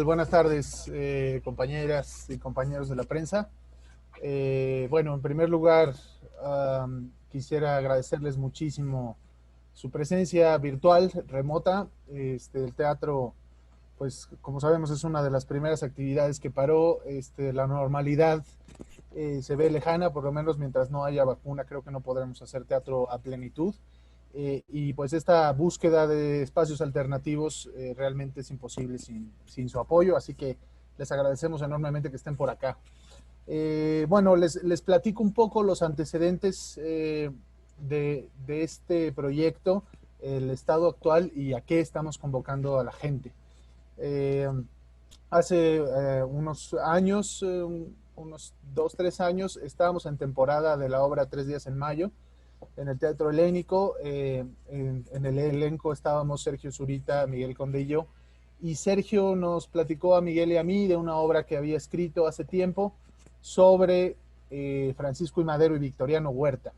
Buenas tardes, compañeras y compañeros de la prensa. Bueno, en primer lugar, quisiera agradecerles muchísimo su presencia virtual, remota. El teatro, pues como sabemos, es una de las primeras actividades que paró. La normalidad se ve lejana, por lo menos mientras no haya vacuna, creo que no podremos hacer teatro a plenitud. Y pues esta búsqueda de espacios alternativos realmente es imposible sin su apoyo, así que les agradecemos enormemente que estén por acá. Bueno, les platico un poco los antecedentes de este proyecto, el estado actual y a qué estamos convocando a la gente. Eh, Hace unos años, unos 2, 3 años, estábamos en temporada de la obra Tres días en mayo, en el Teatro Helénico. En el elenco estábamos Sergio Zurita, Miguel Conde y yo. Y Sergio nos platicó a Miguel y a mí de una obra que había escrito hace tiempo sobre Francisco I. Madero y Victoriano Huerta.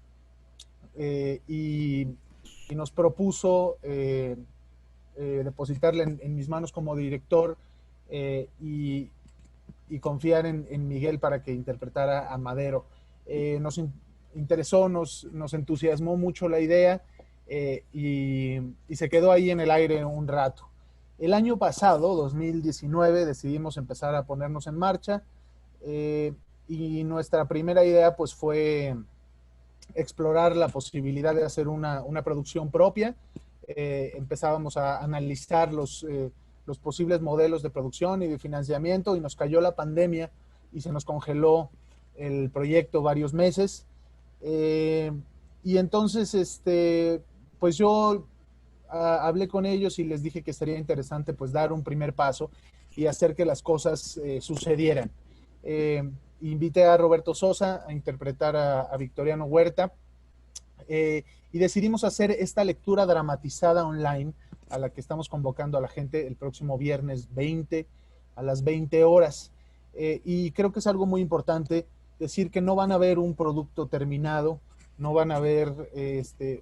Eh, y, y, nos propuso depositarle en mis manos como director y confiar en Miguel para que interpretara a Madero. Nos interesó, nos entusiasmó mucho la idea y se quedó ahí en el aire un rato. El año pasado, 2019, decidimos empezar a ponernos en marcha y nuestra primera idea pues fue explorar la posibilidad de hacer una producción propia. Empezábamos a analizar los posibles modelos de producción y de financiamiento y nos cayó la pandemia y se nos congeló el proyecto varios meses. Y entonces, pues yo hablé con ellos y les dije que sería interesante pues dar un primer paso y hacer que las cosas sucedieran. Invité a Roberto Sosa a interpretar a Victoriano Huerta y decidimos hacer esta lectura dramatizada online a la que estamos convocando a la gente el próximo viernes 20 a las 20 horas. Y creo que es algo muy importante decir que no van a ver un producto terminado, no van a ver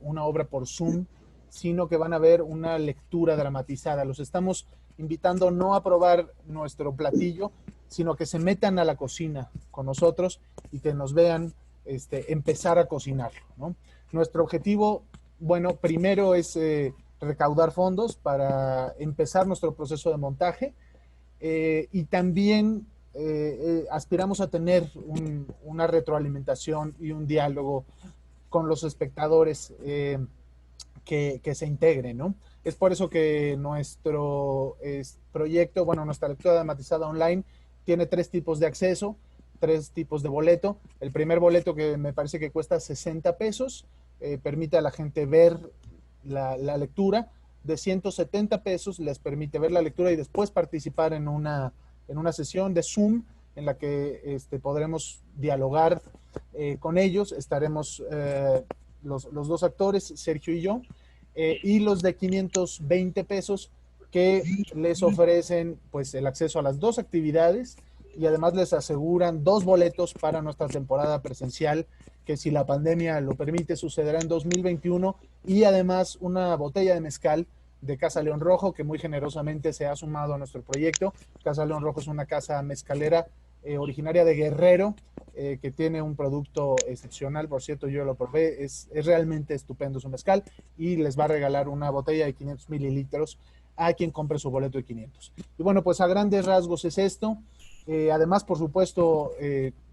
una obra por Zoom, sino que van a ver una lectura dramatizada. Los estamos invitando no a probar nuestro platillo, sino que se metan a la cocina con nosotros y que nos vean empezar a cocinarlo, ¿no? Nuestro objetivo, bueno, primero es recaudar fondos para empezar nuestro proceso de montaje y también aspiramos a tener una retroalimentación y un diálogo con los espectadores que se integren, ¿no? Es por eso que nuestro proyecto, bueno, nuestra lectura dramatizada online tiene 3 tipos de acceso, 3 tipos de boleto. El primer boleto, que me parece que cuesta 60 pesos, permite a la gente ver la lectura. De 170 pesos les permite ver la lectura y después participar en una sesión de Zoom en la que podremos dialogar con ellos. Estaremos los dos actores, Sergio y yo, y los de 520 pesos que les ofrecen pues el acceso a las dos actividades y además les aseguran 2 boletos para nuestra temporada presencial, que si la pandemia lo permite sucederá en 2021, y además una botella de mezcal de Casa León Rojo, que muy generosamente se ha sumado a nuestro proyecto. Casa León Rojo es una casa mezcalera originaria de Guerrero, que tiene un producto excepcional. Por cierto, yo lo probé, es realmente estupendo su mezcal, y les va a regalar una botella de 500 mililitros a quien compre su boleto de 500. Y bueno, pues a grandes rasgos es esto. Además, por supuesto,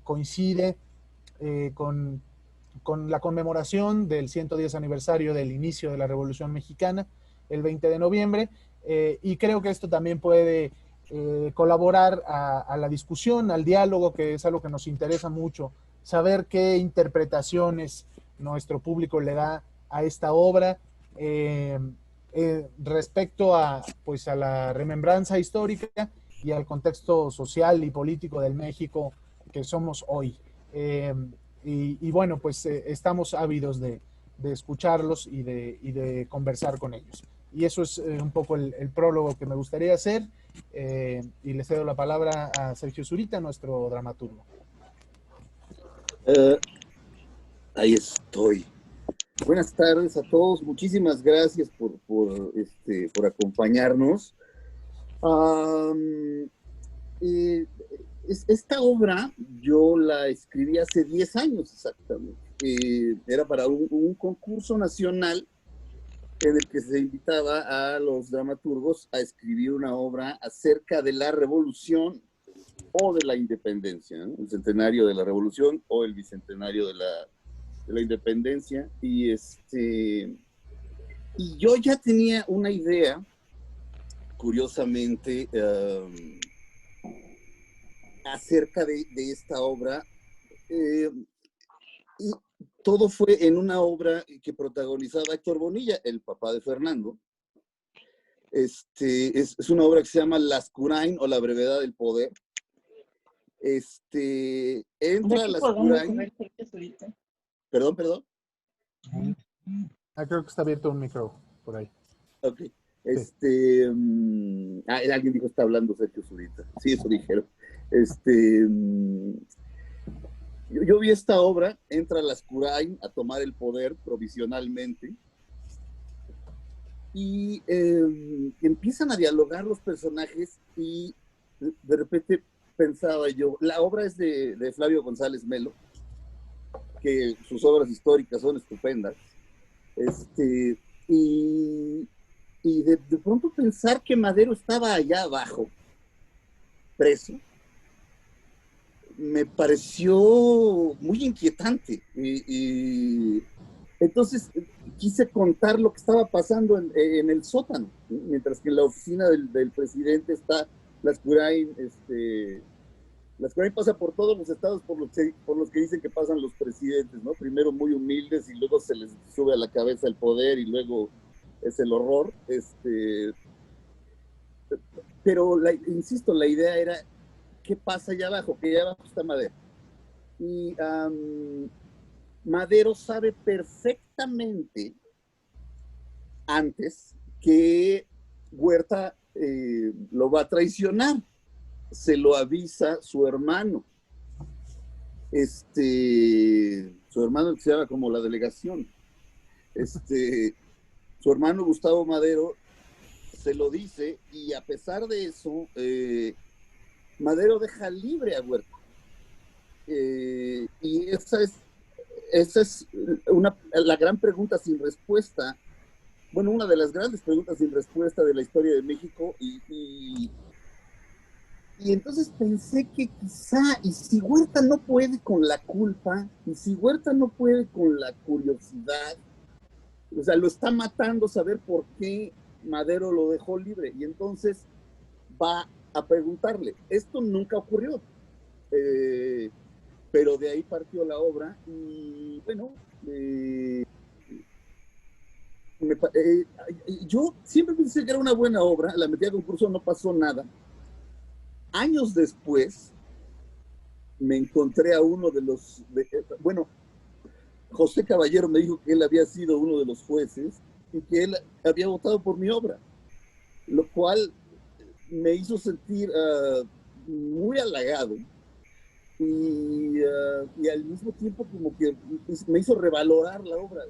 coincide con la conmemoración del 110 aniversario del inicio de la Revolución Mexicana, el 20 de noviembre, y creo que esto también puede colaborar a la discusión, al diálogo, que es algo que nos interesa mucho, saber qué interpretaciones nuestro público le da a esta obra respecto pues, a la remembranza histórica y al contexto social y político del México que somos hoy. Y bueno, pues estamos ávidos de escucharlos y de conversar con ellos. Y eso es un poco el prólogo que me gustaría hacer. Y le cedo la palabra a Sergio Zurita, nuestro dramaturgo. Ahí estoy. Buenas tardes a todos. Muchísimas gracias por acompañarnos. Am, eh, Esta obra yo la escribí hace 10 años exactamente. Era para un concurso nacional en el que se invitaba a los dramaturgos a escribir una obra acerca de la revolución o de la independencia, ¿no? El centenario de la revolución o el bicentenario de la independencia. Y yo ya tenía una idea, curiosamente, acerca de esta obra. Eh, y todo fue en una obra que protagonizaba Héctor Bonilla, el papá de Fernando. Es una obra que se llama Lascurain o La brevedad del poder. Entra Lascurain. Perdón. Creo que está abierto un micro por ahí. Ok. Alguien dijo está hablando Sergio Zurita. Sí, eso dijeron. Yo vi esta obra, entra Lascurain a tomar el poder provisionalmente y empiezan a dialogar los personajes y de repente pensaba yo, la obra es de Flavio González Melo, que sus obras históricas son estupendas, y de pronto pensar que Madero estaba allá abajo, preso, me pareció muy inquietante. Entonces quise contar lo que estaba pasando en el sótano, ¿sí? Mientras que en la oficina del presidente está Lascurain. Lascurain pasa por todos los estados por los que dicen que pasan los presidentes, ¿no? Primero muy humildes y luego se les sube a la cabeza el poder y luego es el horror. Pero insisto, la idea era qué pasa allá abajo, que allá abajo está Madero. Y Madero sabe perfectamente antes que Huerta lo va a traicionar. Se lo avisa su hermano. Su hermano que se llama como la delegación. Su hermano Gustavo Madero se lo dice y a pesar de eso, Madero deja libre a Huerta. Y esa es la gran pregunta sin respuesta, bueno, una de las grandes preguntas sin respuesta de la historia de México, y entonces pensé que quizá, y si Huerta no puede con la culpa, y si Huerta no puede con la curiosidad, o sea, lo está matando saber por qué Madero lo dejó libre, y entonces va a preguntarle, esto nunca ocurrió, pero de ahí partió la obra, y bueno, yo siempre pensé que era una buena obra, la metí a concurso, no pasó nada. Años después, me encontré a uno de los, bueno, José Caballero me dijo que él había sido uno de los jueces y que él había votado por mi obra, lo cual me hizo sentir muy halagado y al mismo tiempo como que me hizo revalorar la obra.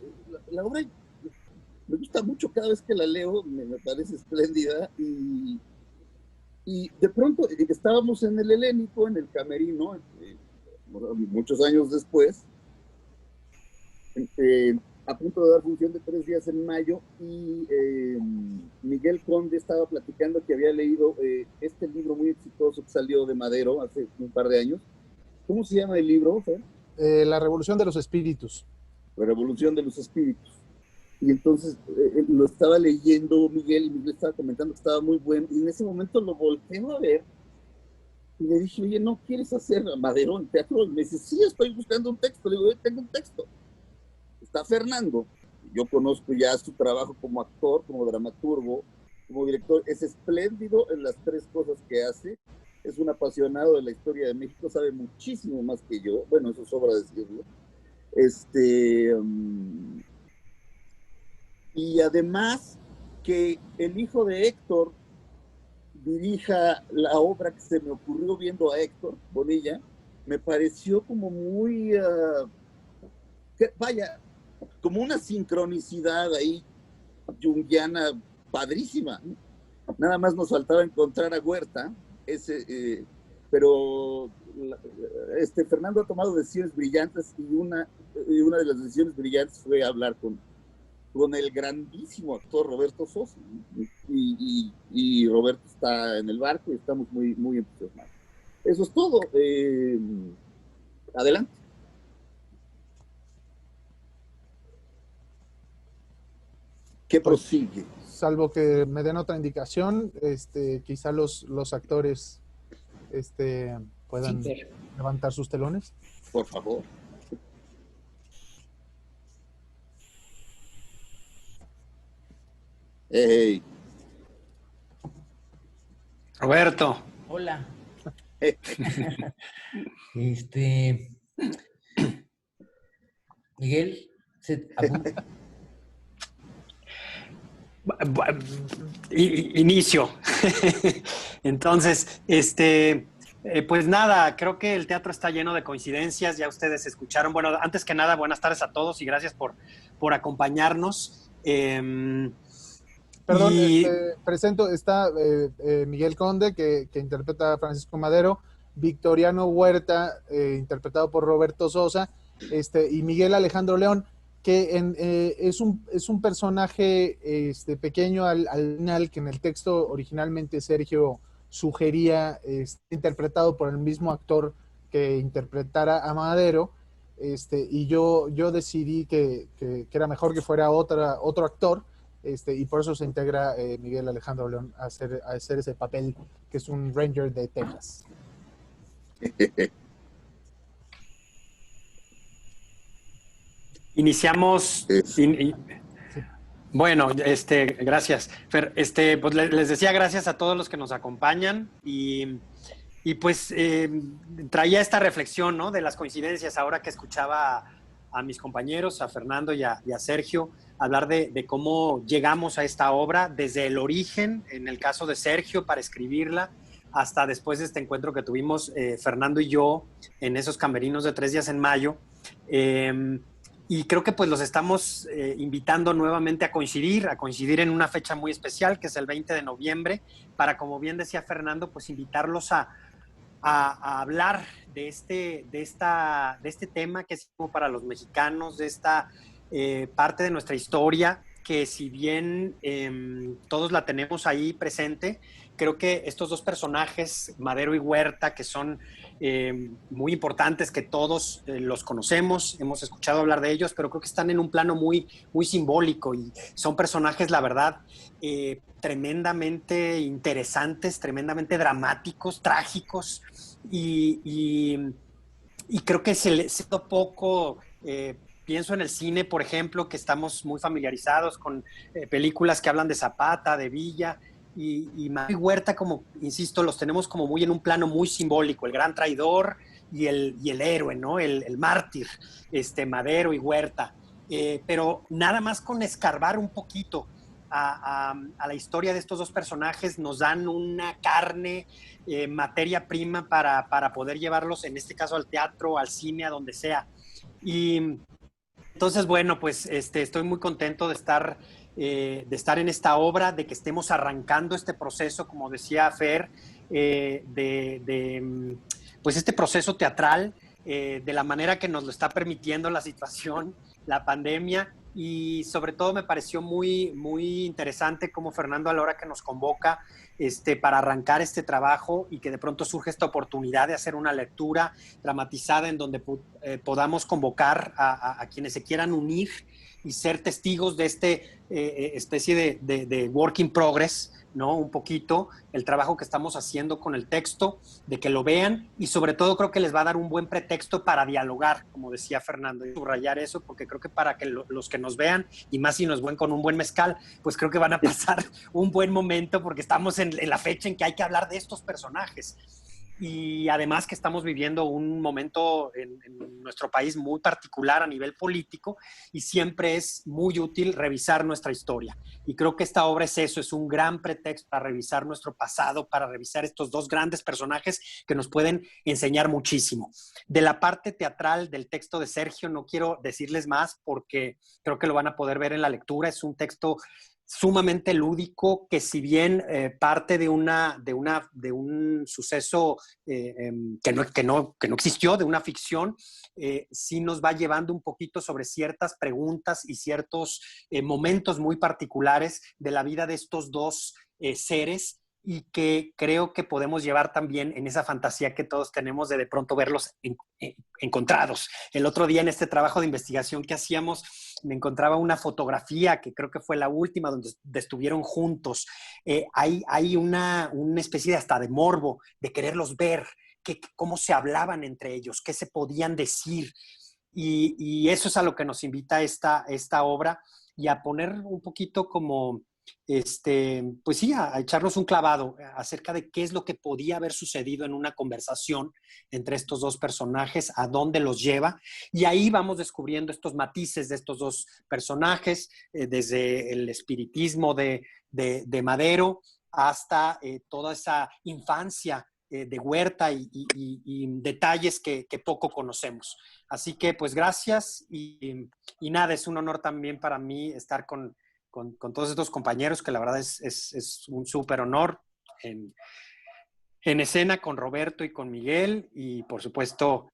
La obra me gusta mucho cada vez que la leo, me parece espléndida y de pronto estábamos en el Helénico, en el Camerino, muchos años después, a punto de dar función de 3 días en mayo, y Miguel Conde estaba platicando que había leído este libro muy exitoso que salió de Madero hace un par de años. ¿Cómo se llama el libro, Fer? La Revolución de los Espíritus. La Revolución de los Espíritus. Y entonces lo estaba leyendo Miguel y Miguel estaba comentando que estaba muy bueno, y en ese momento lo volteo a ver y le dije, oye, ¿no quieres hacer Madero en teatro? Y me dice, sí, estoy buscando un texto. Le digo, tengo un texto. Está Fernando, yo conozco ya su trabajo como actor, como dramaturgo, como director, es espléndido en las 3 cosas que hace, es un apasionado de la historia de México, sabe muchísimo más que yo, bueno, eso sobra decirlo. Y además que el hijo de Héctor dirija la obra que se me ocurrió viendo a Héctor Bonilla, me pareció como muy, vaya, como una sincronicidad ahí junguiana padrísima. Nada más nos faltaba encontrar a Huerta, pero Fernando ha tomado decisiones brillantes y una de las decisiones brillantes fue hablar con el grandísimo actor Roberto Sosa. Y Roberto está en el barco y estamos muy, muy entusiasmados. Eso es todo. Adelante. ¿Qué prosigue? Salvo que me den otra indicación, quizá los actores puedan levantar sus telones. Por favor. Hey. Roberto. Hola. Miguel, ¿se apunta? Inicio. Entonces, pues nada, creo que el teatro está lleno de coincidencias, ya ustedes escucharon. Bueno, antes que nada, buenas tardes a todos y gracias por acompañarnos. Perdón, presento, está Miguel Conde, que interpreta a Francisco Madero, Victoriano Huerta, interpretado por Roberto Sosa, y Miguel Alejandro León, que es un personaje pequeño al final, que en el texto originalmente Sergio sugería, interpretado por el mismo actor que interpretara a Madero, y yo decidí que era mejor que fuera otro actor, y por eso se integra Miguel Alejandro León a hacer ese papel, que es un Ranger de Texas. Iniciamos. Bueno, gracias, Fer. Pues les decía gracias a todos los que nos acompañan y pues traía esta reflexión, ¿no? De las coincidencias ahora que escuchaba a mis compañeros, a Fernando y a Sergio, hablar de cómo llegamos a esta obra desde el origen, en el caso de Sergio, para escribirla, hasta después de este encuentro que tuvimos Fernando y yo en esos camerinos de 3 días en mayo. Y creo que pues los estamos invitando nuevamente a coincidir en una fecha muy especial, que es el 20 de noviembre, para, como bien decía Fernando, pues invitarlos a hablar de este tema que es como para los mexicanos, de esta parte de nuestra historia, que si bien todos la tenemos ahí presente, creo que estos dos personajes, Madero y Huerta, que son muy importantes, que todos los conocemos, hemos escuchado hablar de ellos, pero creo que están en un plano muy, muy simbólico y son personajes, la verdad, tremendamente interesantes, tremendamente dramáticos, trágicos y creo que se le poco... pienso en el cine, por ejemplo, que estamos muy familiarizados con películas que hablan de Zapata, de Villa, y Madero y Huerta, como insisto, los tenemos como muy en un plano muy simbólico, el gran traidor y el héroe, ¿no? El mártir, Madero y Huerta. Pero nada más con escarbar un poquito a la historia de estos dos personajes nos dan una carne, materia prima para poder llevarlos, en este caso al teatro, al cine, a donde sea. Y entonces, bueno, pues estoy muy contento de estar en esta obra, de que estemos arrancando este proceso, como decía Fer, pues este proceso teatral, de la manera que nos lo está permitiendo la situación, la pandemia, y sobre todo me pareció muy, muy interesante cómo Fernando, a la hora que nos convoca para arrancar este trabajo y que de pronto surge esta oportunidad de hacer una lectura dramatizada en donde podamos convocar a quienes se quieran unir y ser testigos de especie de work in progress, ¿no? Un poquito el trabajo que estamos haciendo con el texto, de que lo vean y sobre todo creo que les va a dar un buen pretexto para dialogar, como decía Fernando, y subrayar eso, porque creo que para que los que nos vean, y más si nos ven con un buen mezcal, pues creo que van a pasar un buen momento porque estamos en la fecha en que hay que hablar de estos personajes. Y además que estamos viviendo un momento en nuestro país muy particular a nivel político y siempre es muy útil revisar nuestra historia. Y creo que esta obra es eso, es un gran pretexto para revisar nuestro pasado, para revisar estos dos grandes personajes que nos pueden enseñar muchísimo. De la parte teatral del texto de Sergio no quiero decirles más porque creo que lo van a poder ver en la lectura. Es un texto sumamente lúdico, que si bien parte de un suceso que no existió, de una ficción, sí nos va llevando un poquito sobre ciertas preguntas y ciertos momentos muy particulares de la vida de estos dos seres, y que creo que podemos llevar también en esa fantasía que todos tenemos de pronto verlos encontrados. El otro día en este trabajo de investigación que hacíamos, me encontraba una fotografía que creo que fue la última donde estuvieron juntos. Hay una especie de hasta de morbo, de quererlos ver, cómo se hablaban entre ellos, qué se podían decir. Y eso es a lo que nos invita esta obra, y a poner un poquito como pues sí, a echarnos un clavado acerca de qué es lo que podía haber sucedido en una conversación entre estos dos personajes, a dónde los lleva, y ahí vamos descubriendo estos matices de estos dos personajes, desde el espiritismo de Madero hasta toda esa infancia de Huerta y detalles que poco conocemos. Así que pues gracias, y nada, es un honor también para mí estar con todos estos compañeros, que la verdad es un súper honor en escena con Roberto y con Miguel, y por supuesto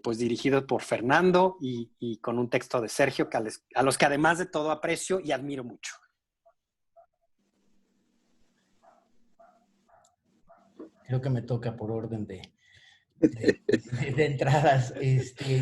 pues dirigido por Fernando, y con un texto de Sergio a los que además de todo aprecio y admiro mucho. Creo que me toca por orden de entradas.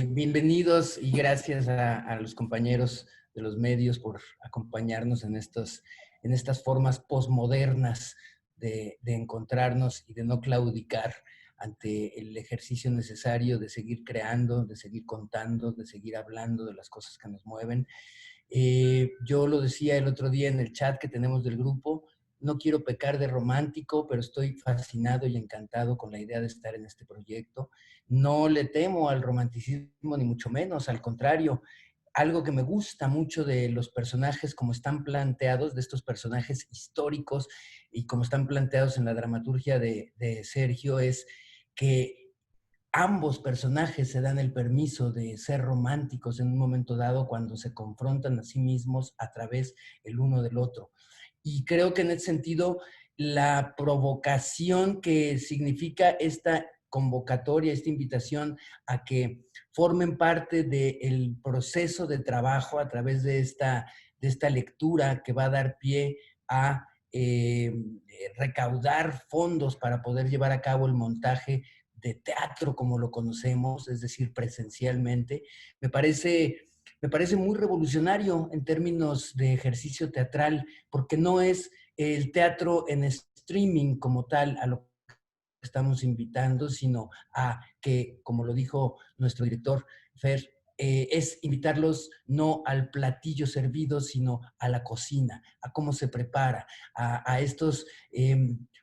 Bienvenidos y gracias a los compañeros de los medios por acompañarnos en estas formas posmodernas de encontrarnos y de no claudicar ante el ejercicio necesario de seguir creando, de seguir contando, de seguir hablando de las cosas que nos mueven. Yo lo decía el otro día en el chat que tenemos del grupo, no quiero pecar de romántico, pero estoy fascinado y encantado con la idea de estar en este proyecto. No le temo al romanticismo, ni mucho menos, al contrario. Algo que me gusta mucho de los personajes como están planteados, de estos personajes históricos y como están planteados en la dramaturgia de Sergio, es que ambos personajes se dan el permiso de ser románticos en un momento dado cuando se confrontan a sí mismos a través el uno del otro. Y creo que en ese sentido, la provocación que significa esta convocatoria, esta invitación a que formen parte del proceso de trabajo a través de esta lectura que va a dar pie a recaudar fondos para poder llevar a cabo el montaje de teatro como lo conocemos, es decir, presencialmente, me parece muy revolucionario en términos de ejercicio teatral, porque no es el teatro en streaming como tal a lo que estamos invitando, sino a que, como lo dijo nuestro director Fer, es invitarlos no al platillo servido, sino a la cocina, a cómo se prepara, a estos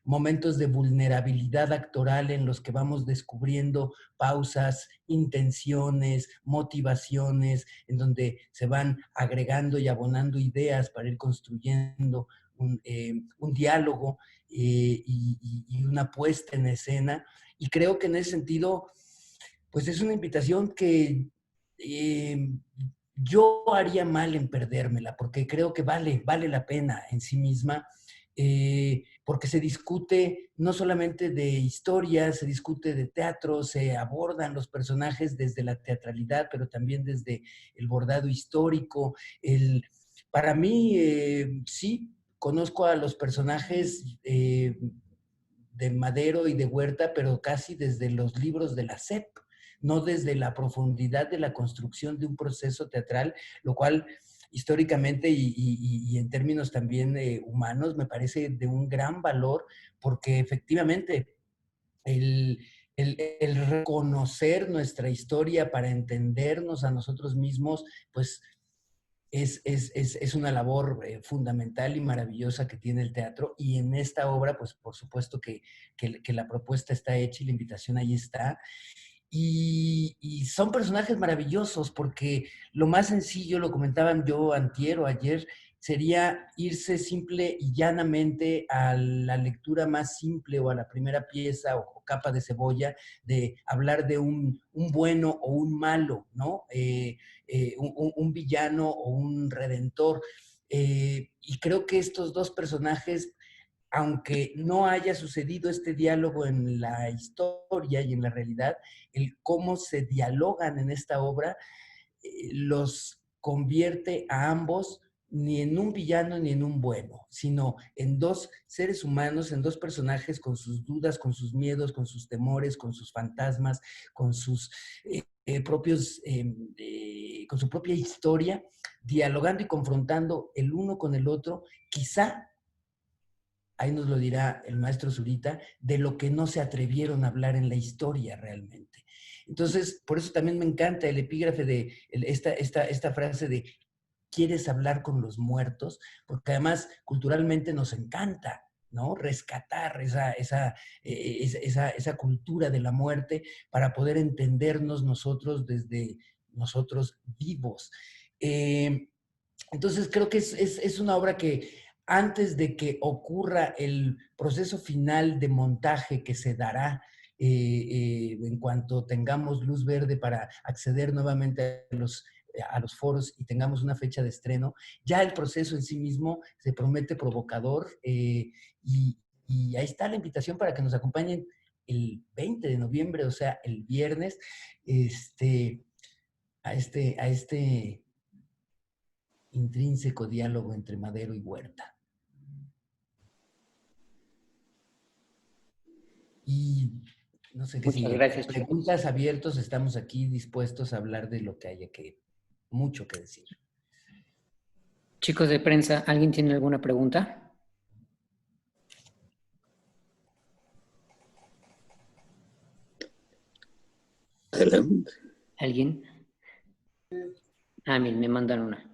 momentos de vulnerabilidad actoral en los que vamos descubriendo pausas, intenciones, motivaciones, en donde se van agregando y abonando ideas para ir construyendo un diálogo y una puesta en escena. Y creo que en ese sentido, pues es una invitación que yo haría mal en perdérmela, porque creo que vale la pena en sí misma, porque se discute no solamente de historia, se discute de teatro, se abordan los personajes desde la teatralidad, pero también desde el bordado histórico. Para mí, sí, conozco a los personajes de Madero y de Huerta, pero casi desde los libros de la SEP, no desde la profundidad de la construcción de un proceso teatral, lo cual históricamente y en términos también humanos me parece de un gran valor, porque efectivamente el reconocer nuestra historia para entendernos a nosotros mismos, pues es una labor fundamental y maravillosa que tiene el teatro, y en esta obra, pues por supuesto que la propuesta está hecha y la invitación ahí está. Y son personajes maravillosos porque lo más sencillo, lo comentaban yo antier o ayer, sería irse simple y llanamente a la lectura más simple o a la primera pieza o capa de cebolla de hablar de un bueno o un malo, ¿no? Un villano o un redentor. Y creo que estos dos personajes, aunque no haya sucedido este diálogo en la historia y en la realidad, el cómo se dialogan en esta obra los convierte a ambos ni en un villano ni en un bueno, sino en dos seres humanos, en dos personajes con sus dudas, con sus miedos, con sus temores, con sus fantasmas, con sus con su propia historia, dialogando y confrontando el uno con el otro, quizá, ahí nos lo dirá el maestro Zurita, de lo que no se atrevieron a hablar en la historia realmente. Entonces, por eso también me encanta el epígrafe de esta frase de ¿quieres hablar con los muertos? Porque además culturalmente nos encanta, ¿no? Rescatar esa cultura de la muerte para poder entendernos nosotros desde nosotros vivos. Entonces creo que es una obra que antes de que ocurra el proceso final de montaje que se dará en cuanto tengamos luz verde para acceder nuevamente a los foros y tengamos una fecha de estreno, ya el proceso en sí mismo se promete provocador y ahí está la invitación para que nos acompañen el 20 de noviembre, o sea, el viernes, a este intrínseco diálogo entre Madero y Huerta. Y no sé qué Muchas gracias, chicos. Preguntas abiertos, estamos aquí dispuestos a hablar de lo que haya mucho que decir. Chicos de prensa, ¿alguien tiene alguna pregunta? Adelante. ¿Alguien? Miren, me mandan una.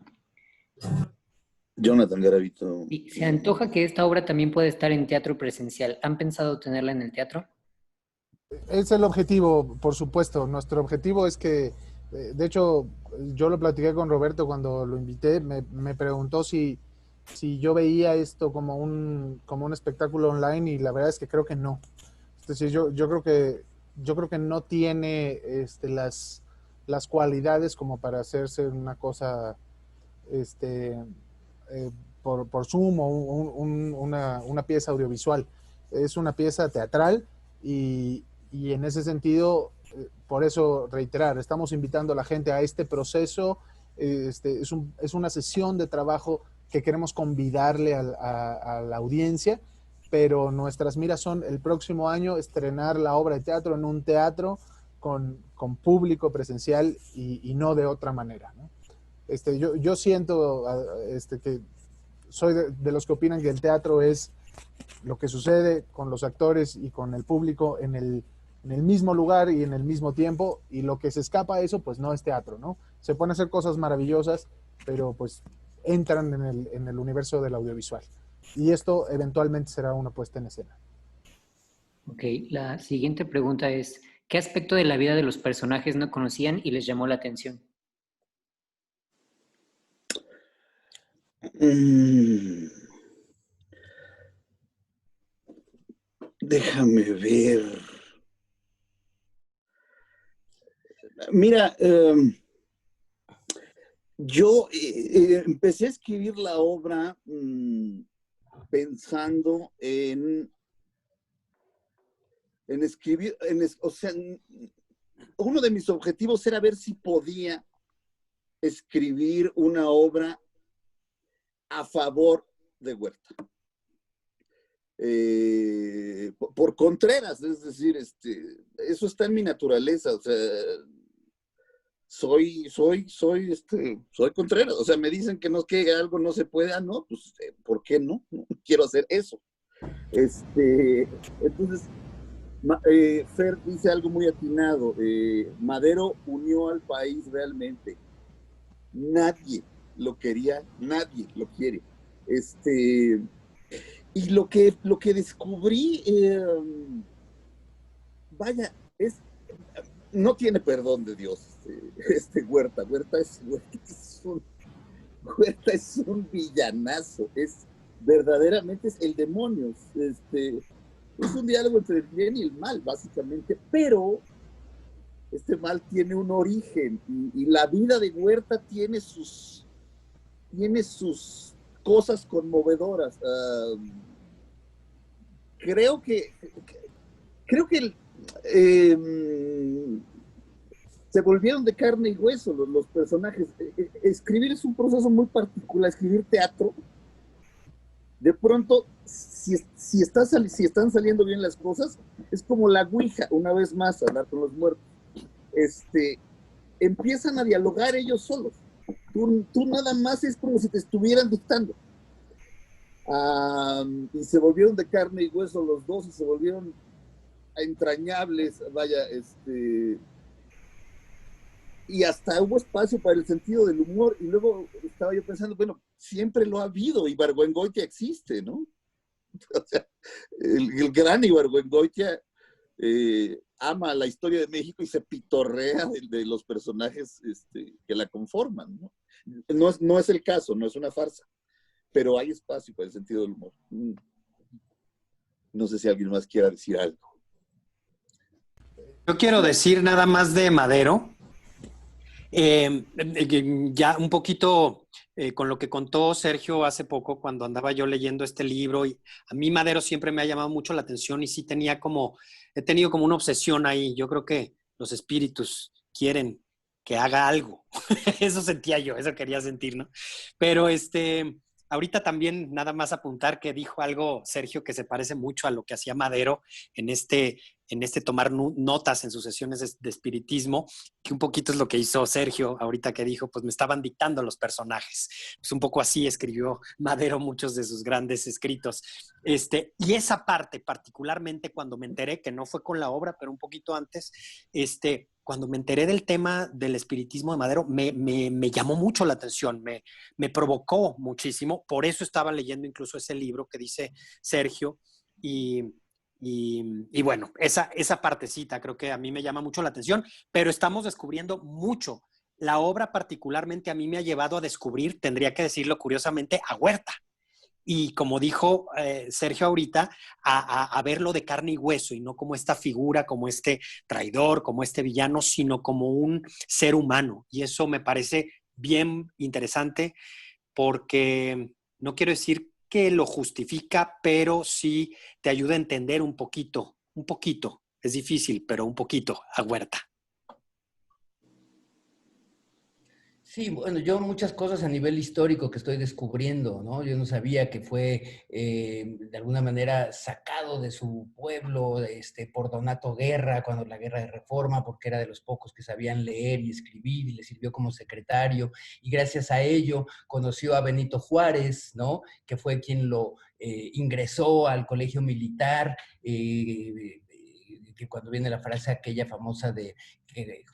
Jonathan Garavito. Sí, se antoja que esta obra también puede estar en teatro presencial. ¿Han pensado tenerla en el teatro? Es el objetivo, por supuesto. Nuestro objetivo es que, de hecho, yo lo platiqué con Roberto cuando lo invité, me preguntó si yo veía esto como un espectáculo online y la verdad es que creo que no. Es decir, yo creo que no tiene las cualidades como para hacerse una cosa por Zoom o una pieza audiovisual. Es una pieza teatral y en ese sentido, por eso reiterar, estamos invitando a la gente a este proceso. Es una sesión de trabajo que queremos convidarle a la audiencia, pero nuestras miras son el próximo año estrenar la obra de teatro en un teatro con público presencial y no de otra manera, ¿no? Yo siento que soy de los que opinan que el teatro es lo que sucede con los actores y con el público en el mismo lugar y en el mismo tiempo, y lo que se escapa a eso, pues no es teatro, ¿no? Se pueden hacer cosas maravillosas, pero pues entran en el universo del audiovisual. Y esto eventualmente será una puesta en escena. Ok, la siguiente pregunta es, ¿qué aspecto de la vida de los personajes no conocían y les llamó la atención? Déjame ver. Mira, yo empecé a escribir la obra pensando en escribir, o sea, uno de mis objetivos era ver si podía escribir una obra a favor de Huerta. Por Contreras, es decir, eso está en mi naturaleza, o sea, soy Contreras, o sea, me dicen que algo no se puede, no, pues, ¿por qué no? Quiero hacer eso. Entonces, Fer dice algo muy atinado, Madero unió al país realmente, nadie lo quería, nadie lo quiere, y lo que descubrí, vaya, no tiene perdón de Dios, Huerta. Huerta es un villanazo, verdaderamente es el demonio, es un diálogo entre el bien y el mal, básicamente, pero este mal tiene un origen y la vida de Huerta tiene sus cosas conmovedoras. Creo que se volvieron de carne y hueso los personajes. Escribir es un proceso muy particular. Escribir teatro, de pronto, si están saliendo bien las cosas, es como la ouija, una vez más, hablar con los muertos. Empiezan a dialogar ellos solos. Tú nada más es como si te estuvieran dictando. Y se volvieron de carne y hueso los dos, y se volvieron entrañables, vaya, y hasta hubo espacio para el sentido del humor. Y luego estaba yo pensando, bueno, siempre lo ha habido, Ibargüengoitia existe, ¿no? O sea, el gran Ibargüengoitia ama la historia de México y se pitorrea de los personajes que la conforman, ¿no? No es el caso, no es una farsa, pero hay espacio para el sentido del humor. No sé si alguien más quiera decir algo. Yo quiero decir nada más de Madero. Ya un poquito con lo que contó Sergio hace poco cuando andaba yo leyendo este libro, y a mí Madero siempre me ha llamado mucho la atención y sí he tenido como una obsesión ahí. Yo creo que los espíritus quieren que haga algo. Eso sentía yo, eso quería sentir, ¿no? Pero ahorita también nada más apuntar que dijo algo Sergio que se parece mucho a lo que hacía Madero en este tomar notas en sus sesiones de espiritismo, que un poquito es lo que hizo Sergio ahorita que dijo, pues me estaban dictando los personajes. Pues un poco así escribió Madero muchos de sus grandes escritos. Y esa parte, particularmente cuando me enteré, que no fue con la obra, pero un poquito antes, cuando me enteré del tema del espiritismo de Madero, me llamó mucho la atención, me provocó muchísimo. Por eso estaba leyendo incluso ese libro que dice Sergio. Y bueno, esa partecita creo que a mí me llama mucho la atención, pero estamos descubriendo mucho. La obra particularmente a mí me ha llevado a descubrir, tendría que decirlo curiosamente, a Huerta. Y como dijo Sergio ahorita, a verlo de carne y hueso, y no como esta figura, como este traidor, como este villano, sino como un ser humano. Y eso me parece bien interesante, porque no quiero decir que lo justifica, pero sí te ayuda a entender un poquito, es difícil, pero un poquito a Huerta. Sí, bueno, yo muchas cosas a nivel histórico que estoy descubriendo, ¿no? Yo no sabía que fue de alguna manera sacado de su pueblo por Donato Guerra, cuando la Guerra de Reforma, porque era de los pocos que sabían leer y escribir y le sirvió como secretario. Y gracias a ello conoció a Benito Juárez, ¿no? Que fue quien lo ingresó al colegio militar, que cuando viene la frase aquella famosa de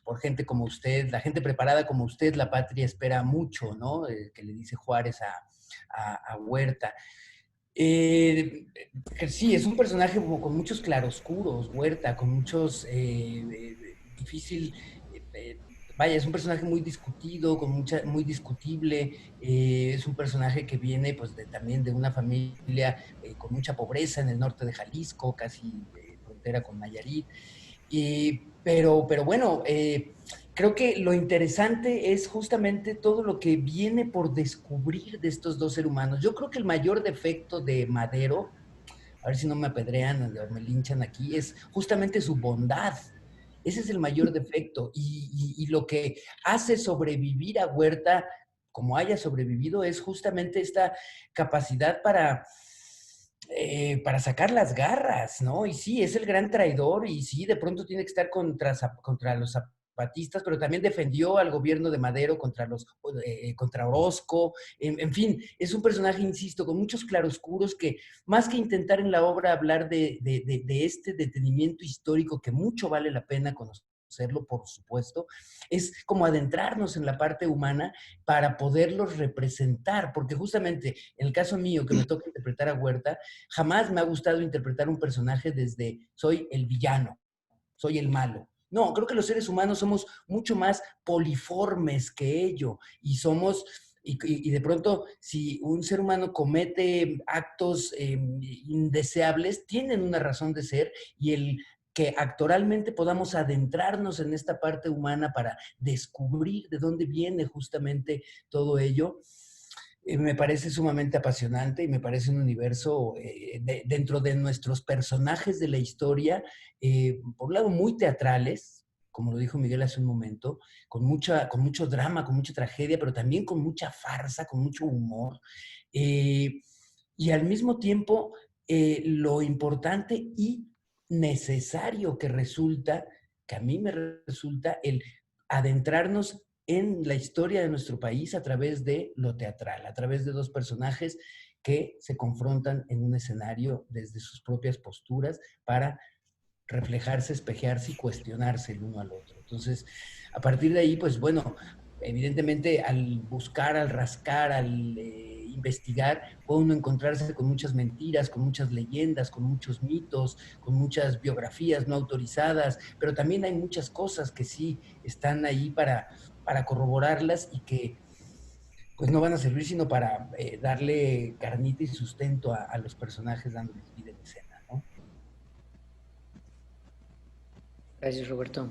por gente como usted, la gente preparada como usted, la patria espera mucho, ¿no? Que le dice Juárez a Huerta. Sí, es un personaje como con muchos claroscuros, Huerta, con muchos difícil, vaya, es un personaje muy discutido, muy discutible, es un personaje que viene pues también de una familia con mucha pobreza en el norte de Jalisco, casi frontera con Nayarit. Pero bueno, creo que lo interesante es justamente todo lo que viene por descubrir de estos dos seres humanos. Yo creo que el mayor defecto de Madero, a ver si no me apedrean o me linchan aquí, es justamente su bondad. Ese es el mayor defecto. Y lo que hace sobrevivir a Huerta, como haya sobrevivido, es justamente esta capacidad para sacar las garras, ¿no? Y sí, es el gran traidor y sí, de pronto tiene que estar contra los zapatistas, pero también defendió al gobierno de Madero contra Orozco. En fin, es un personaje, insisto, con muchos claroscuros que más que intentar en la obra hablar de este detenimiento histórico que mucho vale la pena conocerlo, por supuesto, es como adentrarnos en la parte humana para poderlos representar, porque justamente en el caso mío, que me toca interpretar a Huerta, jamás me ha gustado interpretar un personaje desde soy el villano, soy el malo. No, creo que los seres humanos somos mucho más poliformes que ello y somos... Y de pronto, si un ser humano comete actos indeseables, tienen una razón de ser, y el que actoralmente podamos adentrarnos en esta parte humana para descubrir de dónde viene justamente todo ello, me parece sumamente apasionante y me parece un universo dentro de nuestros personajes de la historia, por un lado muy teatrales, como lo dijo Miguel hace un momento, con mucho drama, con mucha tragedia, pero también con mucha farsa, con mucho humor. Y al mismo tiempo, lo importante y necesario que resulta, que a mí me resulta, el adentrarnos en la historia de nuestro país a través de lo teatral, a través de dos personajes que se confrontan en un escenario desde sus propias posturas para reflejarse, espejearse y cuestionarse el uno al otro. Entonces, a partir de ahí, pues bueno, evidentemente al buscar, al rascar, al investigar, puede uno encontrarse con muchas mentiras, con muchas leyendas, con muchos mitos, con muchas biografías no autorizadas, pero también hay muchas cosas que sí están ahí para corroborarlas y que pues no van a servir sino para darle carnita y sustento a los personajes dándoles vida en escena, ¿no? Gracias, Roberto.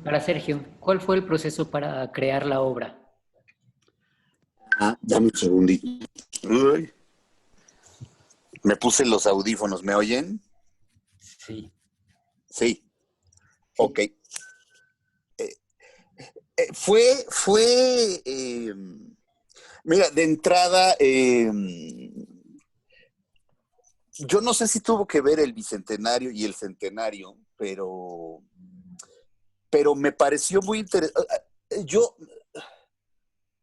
Para Sergio, ¿cuál fue el proceso para crear la obra? Dame un segundito. Uy, me puse los audífonos, ¿me oyen? Sí. Sí. Ok. Mira, de entrada, yo no sé si tuvo que ver el bicentenario y el centenario, pero me pareció muy interesante. Yo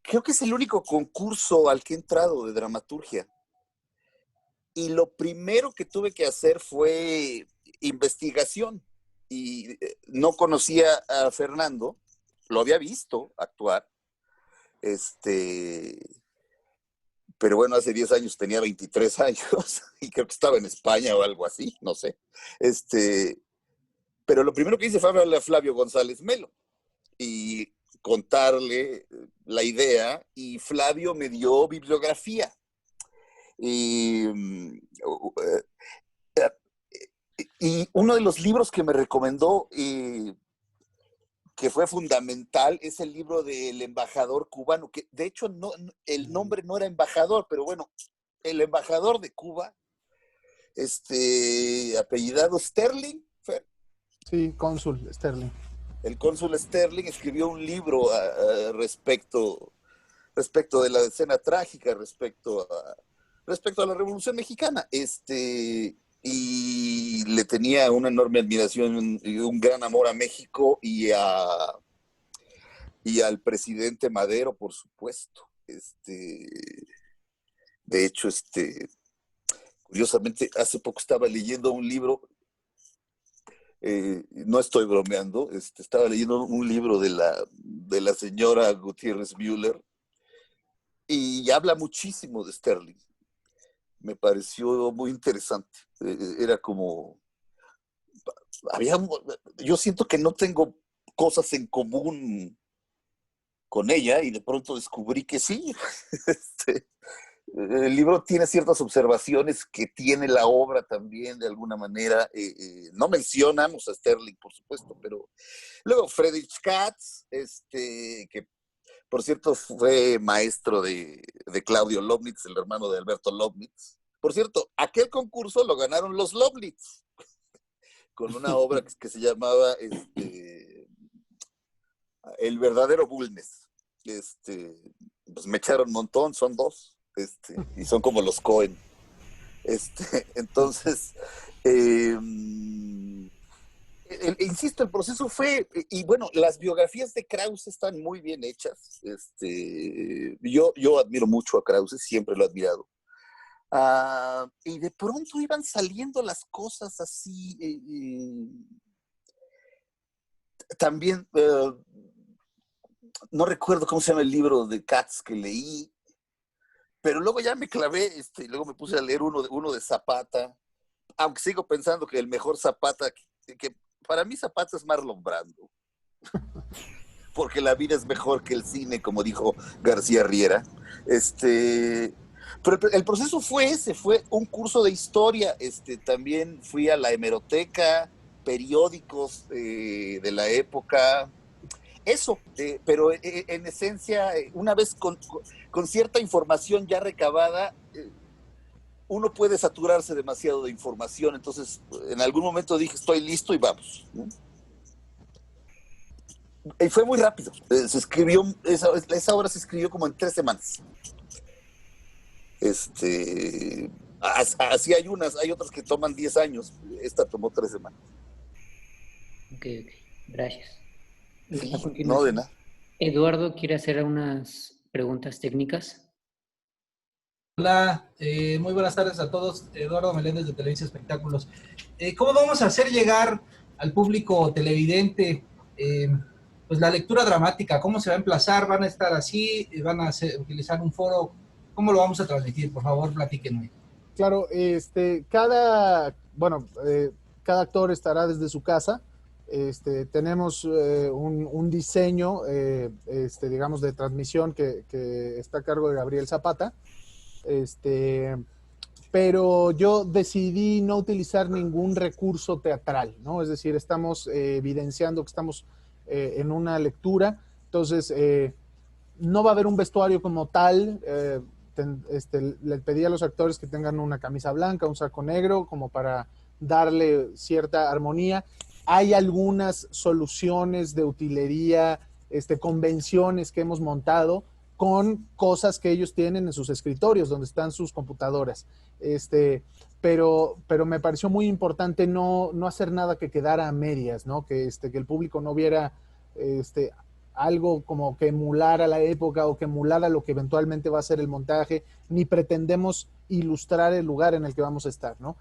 creo que es el único concurso al que he entrado de dramaturgia. Y lo primero que tuve que hacer fue investigación. Y no conocía a Fernando, lo había visto actuar, pero bueno, hace 10 años tenía 23 años y creo que estaba en España o algo así, no sé. Pero lo primero que hice fue hablarle a Flavio González Melo y contarle la idea, y Flavio me dio bibliografía. Y uno de los libros que me recomendó, que fue fundamental, es el libro del embajador cubano, que de hecho el nombre no era embajador, pero bueno, el embajador de Cuba, apellidado Sterling. Sí, cónsul Sterling. El cónsul Sterling escribió un libro respecto de la escena trágica, respecto a la Revolución Mexicana. Y le tenía una enorme admiración y un gran amor a México y al presidente Madero, por supuesto. De hecho, curiosamente, hace poco estaba leyendo un libro, no estoy bromeando, estaba leyendo un libro de la señora Gutiérrez Müller, y habla muchísimo de Sterling. Me pareció muy interesante. Era como... yo siento que no tengo cosas en común con ella, y de pronto descubrí que sí. El libro tiene ciertas observaciones que tiene la obra también, de alguna manera. No mencionamos a Sterling, por supuesto, pero luego Friedrich Katz, que por cierto fue maestro de Claudio Lobnitz, el hermano de Alberto Lobnitz. Por cierto, aquel concurso lo ganaron los Lobnitz, con una obra que se llamaba El verdadero Bulnes. Pues me echaron un montón, son dos, y son como los Cohen. Entonces, insisto, el proceso fue, y bueno, las biografías de Krause están muy bien hechas. Yo admiro mucho a Krause, siempre lo he admirado. Y de pronto iban saliendo las cosas así. También, no recuerdo cómo se llama el libro de Katz que leí, pero luego ya me clavé, y luego me puse a leer uno de Zapata, aunque sigo pensando que el mejor Zapata, que para mí Zapata es Marlon Brando, porque la vida es mejor que el cine, como dijo García Riera. Pero el proceso fue un curso de historia. También fui a la hemeroteca, periódicos de la época, eso, pero en esencia, una vez con cierta información ya recabada, uno puede saturarse demasiado de información, entonces en algún momento dije, estoy listo y vamos, ¿no? Y fue muy rápido, se escribió, esa obra se escribió como en 3 semanas. Así hay otras que toman 10 años, esta tomó 3 semanas. Ok, gracias. Sí, A continuación, no de nada. Eduardo quiere hacer unas preguntas técnicas. Hola, muy buenas tardes a todos. Eduardo Meléndez de Televisa Espectáculos. ¿Cómo vamos a hacer llegar al público televidente pues la lectura dramática? ¿Cómo se va a emplazar? ¿Van a estar así? ¿Van a utilizar un foro? ¿Cómo lo vamos a transmitir? Por favor, platíquenme. Claro, cada actor estará desde su casa. Tenemos un diseño, digamos, de transmisión que está a cargo de Gabriel Zapata. Pero yo decidí no utilizar ningún recurso teatral, ¿no? Es decir, estamos evidenciando que estamos en una lectura, entonces no va a haber un vestuario como tal. Le pedí a los actores que tengan una camisa blanca, un saco negro, como para darle cierta armonía. Hay algunas soluciones de utilería, convenciones que hemos montado con cosas que ellos tienen en sus escritorios, donde están sus computadoras. Pero me pareció muy importante no hacer nada que quedara a medias, ¿no? Que el público no viera algo como que emulara la época o que emulara lo que eventualmente va a ser el montaje, ni pretendemos ilustrar el lugar en el que vamos a estar, ¿no?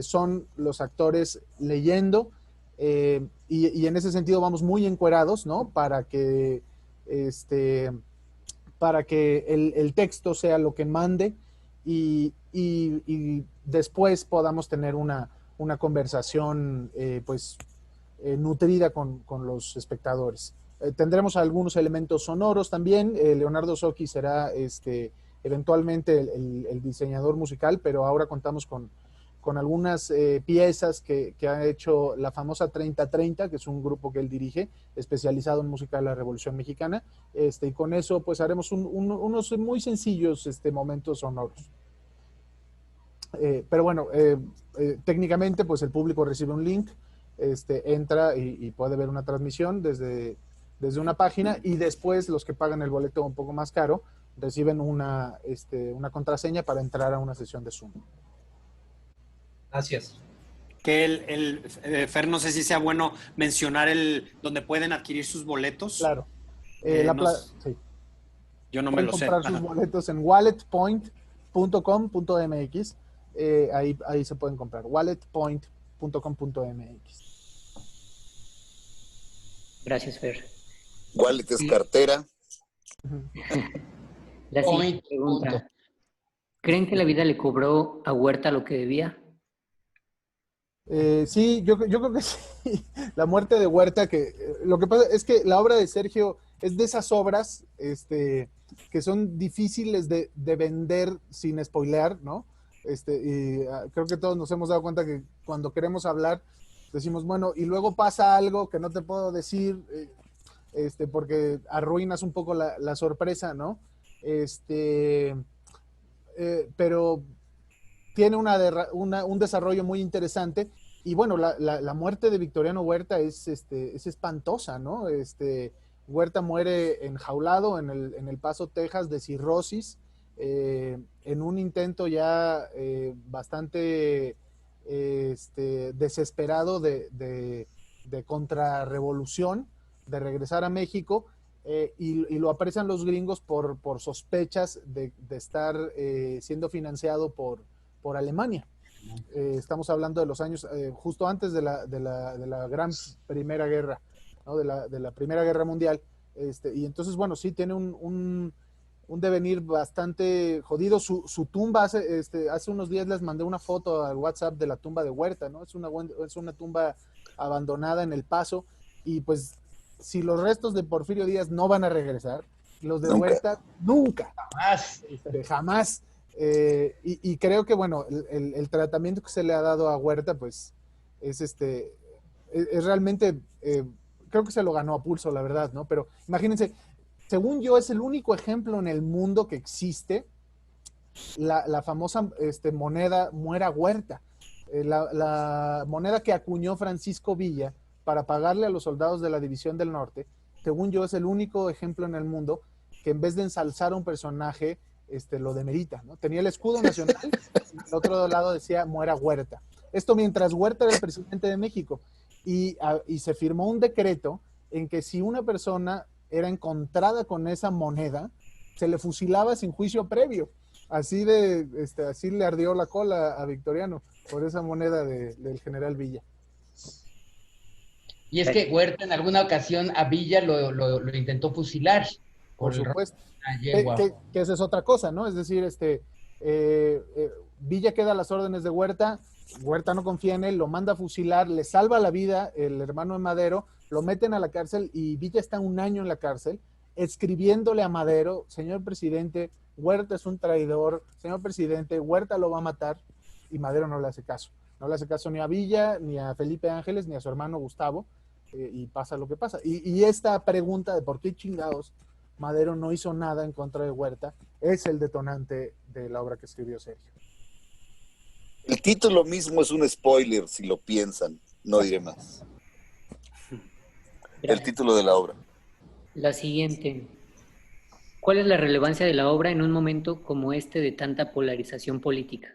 Son los actores leyendo, y en ese sentido vamos muy encuerados, ¿no? Para que el texto sea lo que mande y después podamos tener una conversación nutrida con los espectadores. Tendremos algunos elementos sonoros también. Leonardo Socchi será eventualmente el diseñador musical, pero ahora contamos con algunas piezas que ha hecho la famosa 3030, que es un grupo que él dirige, especializado en música de la Revolución Mexicana, y con eso pues haremos unos muy sencillos momentos sonoros. Pero bueno, técnicamente pues el público recibe un link, entra y puede ver una transmisión desde una página, y después los que pagan el boleto un poco más caro reciben una contraseña para entrar a una sesión de Zoom. Gracias. Que Fer, no sé si sea bueno mencionar donde pueden adquirir sus boletos. Claro. Sí. Yo no me lo sé. Pueden comprar sus boletos en walletpoint.com.mx. Ahí se pueden comprar. walletpoint.com.mx. Gracias, Fer. Wallet es cartera. La siguiente pregunta. ¿Creen que la vida le cobró a Huerta lo que debía? Sí, yo creo que sí. La muerte de Huerta, lo que pasa es que la obra de Sergio es de esas obras que son difíciles de vender sin spoilear, ¿no? Creo que todos nos hemos dado cuenta que cuando queremos hablar decimos, bueno, y luego pasa algo que no te puedo decir, porque arruinas un poco la sorpresa, ¿no? Pero tiene un desarrollo muy interesante. Y bueno, la muerte de Victoriano Huerta es espantosa, ¿no? Huerta muere enjaulado en el Paso, Texas, de cirrosis, en un intento ya bastante desesperado de contrarrevolución, de regresar a México, y lo apresan los gringos por sospechas de estar siendo financiado por Alemania. Estamos hablando de los años justo antes de la gran Primera Guerra, ¿no? de la Primera Guerra Mundial. Y entonces, bueno, sí tiene un devenir bastante jodido. Su tumba, hace unos días les mandé una foto al WhatsApp de la tumba de Huerta, ¿no? Es una tumba abandonada en El Paso, y pues si los restos de Porfirio Díaz no van a regresar, los de Huerta nunca, jamás. Y creo que, bueno, el tratamiento que se le ha dado a Huerta, pues, es realmente creo que se lo ganó a pulso, la verdad, ¿no? Pero imagínense, según yo, es el único ejemplo en el mundo que existe la famosa moneda Muera Huerta, la moneda que acuñó Francisco Villa para pagarle a los soldados de la División del Norte. Según yo, es el único ejemplo en el mundo que en vez de ensalzar a un personaje, lo demerita, ¿no? Tenía el escudo nacional y al otro lado decía Muera Huerta. Esto mientras Huerta era el presidente de México. Y se firmó un decreto en que si una persona era encontrada con esa moneda, se le fusilaba sin juicio previo. Así así le ardió la cola a Victoriano por esa moneda del general Villa. Y es que Huerta en alguna ocasión a Villa lo intentó fusilar. Por supuesto. Yegua. Que esa es otra cosa, ¿no? Es decir, Villa queda a las órdenes de Huerta, Huerta no confía en él, lo manda a fusilar, le salva la vida el hermano de Madero, lo meten a la cárcel y Villa está 1 año en la cárcel, escribiéndole a Madero, señor presidente, Huerta es un traidor, señor presidente, Huerta lo va a matar, y Madero no le hace caso. No le hace caso ni a Villa, ni a Felipe Ángeles, ni a su hermano Gustavo, y pasa lo que pasa. Y esta pregunta de por qué chingados Madero no hizo nada en contra de Huerta es el detonante de la obra que escribió Sergio. El título mismo es un spoiler, si lo piensan, no diré más. El título de la obra. La siguiente. ¿Cuál es la relevancia de la obra en un momento como este de tanta polarización política?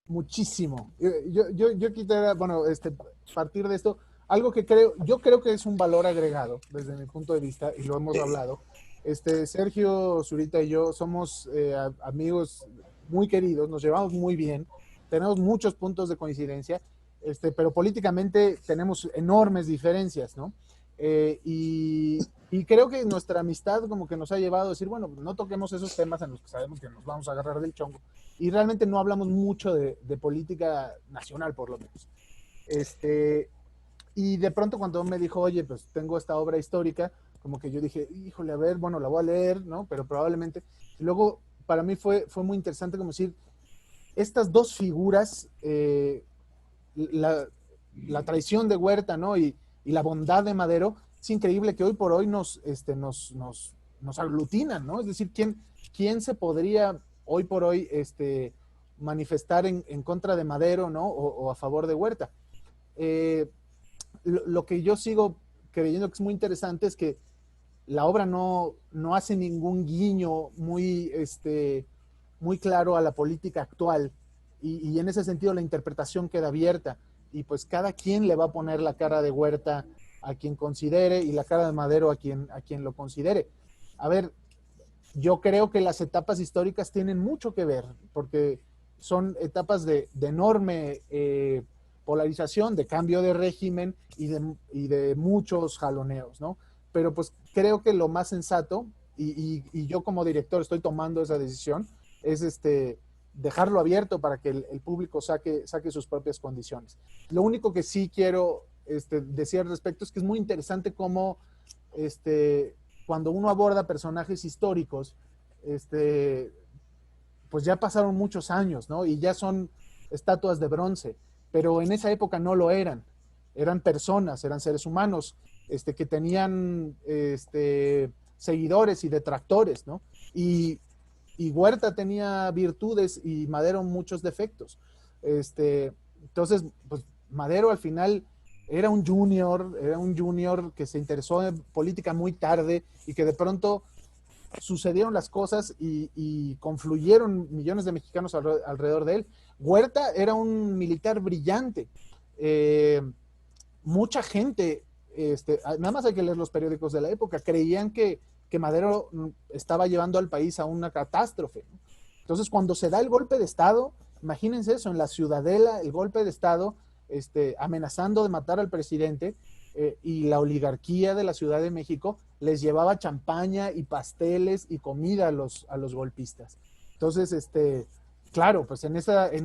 Muchísimo. Yo quisiera, partir de esto, algo que yo creo que es un valor agregado desde mi punto de vista, y lo hemos hablado. Sergio Zurita y yo somos amigos muy queridos, nos llevamos muy bien, tenemos muchos puntos de coincidencia, pero políticamente tenemos enormes diferencias, ¿no? Y creo que nuestra amistad como que nos ha llevado a decir, bueno, no toquemos esos temas en los que sabemos que nos vamos a agarrar del chongo, y realmente no hablamos mucho de política nacional, por lo menos. Y de pronto cuando me dijo, oye, pues tengo esta obra histórica, como que yo dije, híjole, a ver, bueno, la voy a leer, ¿no? Pero probablemente... Y luego, para mí fue muy interesante como decir, estas dos figuras, la traición de Huerta, ¿no? Y la bondad de Madero, es increíble que hoy por hoy nos aglutinan, ¿no? Es decir, ¿quién se podría hoy por hoy manifestar en contra de Madero, ¿no? O a favor de Huerta? Lo que yo sigo creyendo que es muy interesante es que la obra no hace ningún guiño muy claro a la política actual, y en ese sentido la interpretación queda abierta, y pues cada quien le va a poner la cara de Huerta a quien considere y la cara de Madero a quien lo considere. A ver, yo creo que las etapas históricas tienen mucho que ver, porque son etapas de enorme polarización, de cambio de régimen y de muchos jaloneos, ¿no? Pero pues creo que lo más sensato, y yo como director estoy tomando esa decisión, es dejarlo abierto para que el público saque sus propias condiciones. Lo único que sí quiero decir al respecto es que es muy interesante cómo cuando uno aborda personajes históricos, pues ya pasaron muchos años, ¿no? Y ya son estatuas de bronce, pero en esa época no lo eran. Eran personas, eran seres humanos, que tenían seguidores y detractores, ¿no? Y Huerta tenía virtudes y Madero muchos defectos. Entonces, pues Madero al final era un junior que se interesó en política muy tarde y que de pronto sucedieron las cosas y confluyeron millones de mexicanos alrededor de él. Huerta era un militar brillante. Mucha gente, nada más hay que leer los periódicos de la época, creían que Madero estaba llevando al país a una catástrofe. Entonces, cuando se da el golpe de Estado, imagínense eso, en la Ciudadela, el golpe de Estado, amenazando de matar al presidente, y la oligarquía de la Ciudad de México les llevaba champaña y pasteles y comida a los golpistas. Entonces, claro, pues en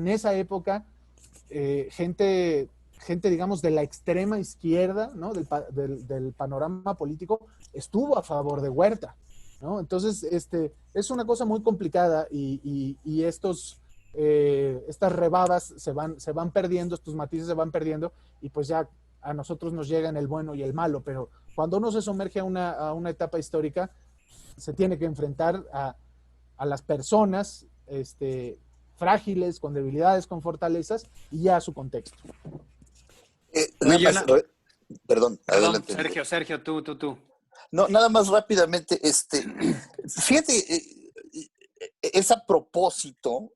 esa época, gente, digamos, de la extrema izquierda, ¿no? del panorama político, estuvo a favor de Huerta, ¿no? Entonces, es una cosa muy complicada y estas rebabas se van perdiendo, estos matices se van perdiendo, y pues ya a nosotros nos llegan el bueno y el malo, pero cuando uno se sumerge a una etapa histórica, se tiene que enfrentar a las personas frágiles, con debilidades, con fortalezas, y ya a su contexto. Oye, Perdón, adelante. Sergio, tú. No, nada más rápidamente, fíjate, es a propósito,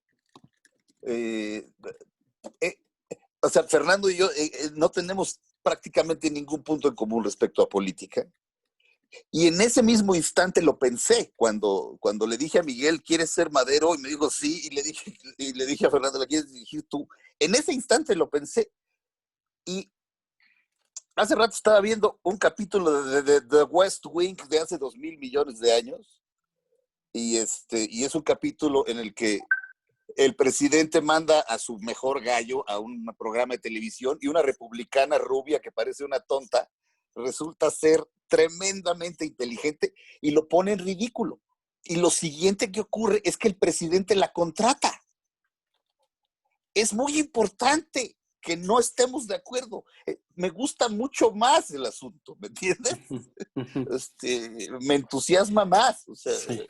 o sea, Fernando y yo no tenemos prácticamente ningún punto en común respecto a política. Y en ese mismo instante lo pensé, cuando le dije a Miguel, ¿quieres ser Madero? Y me dijo, sí, y le dije a Fernando, ¿la quieres dirigir tú? En ese instante lo pensé. Y hace rato estaba viendo un capítulo de The West Wing de hace 2,000 millones de años. Y es un capítulo en el que el presidente manda a su mejor gallo a un programa de televisión y una republicana rubia que parece una tonta resulta ser tremendamente inteligente y lo pone en ridículo. Y lo siguiente que ocurre es que el presidente la contrata. Es muy importante que no estemos de acuerdo. Me gusta mucho más el asunto, ¿me entiendes? Me entusiasma más. O sea, sí.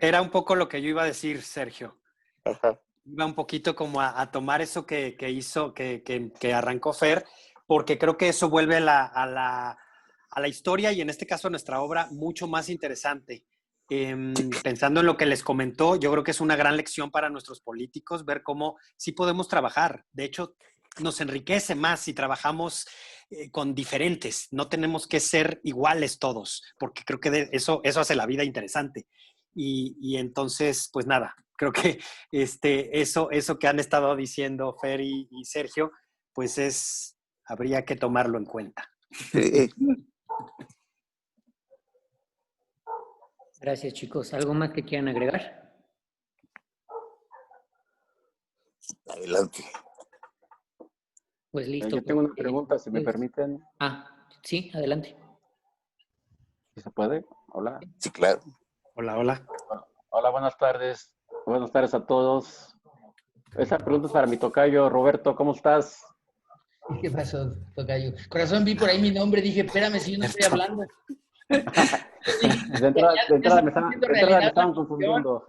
Era un poco lo que yo iba a decir, Sergio. Ajá. Iba un poquito como a tomar eso que hizo, que arrancó Fer, porque creo que eso vuelve a la historia y en este caso a nuestra obra mucho más interesante. Pensando en lo que les comentó, yo creo que es una gran lección para nuestros políticos ver cómo sí podemos trabajar. De hecho, nos enriquece más si trabajamos con diferentes. No tenemos que ser iguales todos, porque creo que eso hace la vida interesante. Y entonces, pues nada, creo que eso que han estado diciendo Fer y Sergio, pues habría que tomarlo en cuenta. Gracias, chicos. ¿Algo más que quieran agregar? Adelante. Pues listo. Yo tengo una pregunta, si me permiten. Sí, adelante. ¿Sí se puede? Hola. Sí, claro. Hola. Hola, buenas tardes. Buenas tardes a todos. Esa pregunta es para mi tocayo. Roberto, ¿cómo estás? ¿Qué pasó, tocayo? Corazón, vi por ahí mi nombre, dije, espérame, si yo no estoy hablando. De entrada me estaban confundiendo.